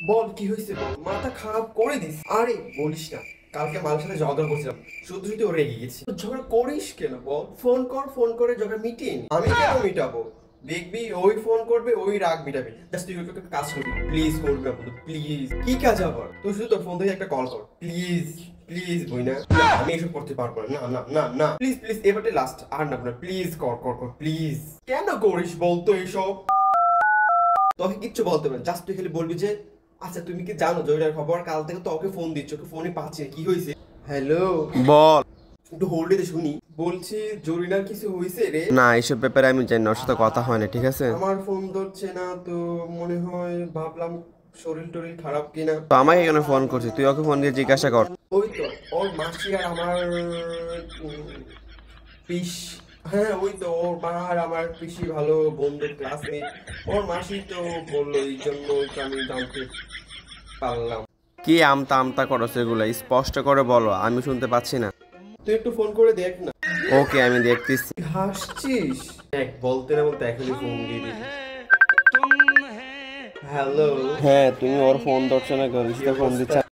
বল কি হয়েছে বল, মাথা খারাপ করে দিস। আরে বলিস না, কালকে মায়ের সাথে ঝগড়া করছিলাম, শুধু শুধু ওর রেগে গেছি। তো ঝগড়া করিস কেন বল? ফোন কর, ফোন করে ঝগড়া মিটিং। আমি কেন মিটাবো? দেখবি ওই ফোন করবে, ওই রাগ মিটাবে। জাস্ট তুই ওকে একটা কাজ করবি, প্লিজ করবি না প্লিজ। কি কাজ আবার? তুই শুধু তোর ফোন থেকে একটা কল কর প্লিজ। প্লিজ বই না, আমি এসব করতে পারবো না, না না না না, প্লিজ প্লিজ, এবারে লাস্ট, আর না প্লিজ, কর কর কর প্লিজ। কেন করিস বলতো এইসব? তোকে কিচ্ছু বলতে হবে না, জাস্ট তুই খালি বলবি যে আচ্ছা তুমি কি জানো জয়টার খবর? কাল থেকে তো ওকে ফোন দিচ্ছ, ওকে ফোনই পাচ্ছি না, কি হয়েছে? হ্যালো, বল। একটু হোল্ড দে শুনি। বলছি জরিনার কিছু হয়েছে রে? না, এইসব ব্যাপারে আমি জানি না, ওর সাথে কথা হয় না, ঠিক আছে? আমার ফোন ধরছে না তো, মনে হয় ভাবলাম শরীর টরীর খারাপ কিনা। তো আমাকে কেন ফোন করছিস? তুই ওকে ফোন দিয়ে জিজ্ঞাসা কর। ওই তো ওর মাসি আর আমার পিস, হ্যাঁ ওই তো ওর মা আর আমার পিসি ভালো বন্ধু, ক্লাসমেট। ওর মাসি তো বললো, এই জন্য তো আমি জানতে পারলাম। কি আমতা আমতা করো সেগুলো স্পষ্ট করে বলো, আমি শুনতে পাচ্ছি না। তুই একটু ফোন করে দেখ না। ওকে, আমি দেখতেছি। হাসছিস? দেখ, বলতে না বলতে এখনই ফোন দিয়ে দিবি। হ্যালো, হ্যাঁ, তুমি ওর ফোন ধরছো না কেন? ফোন দিচ্ছ।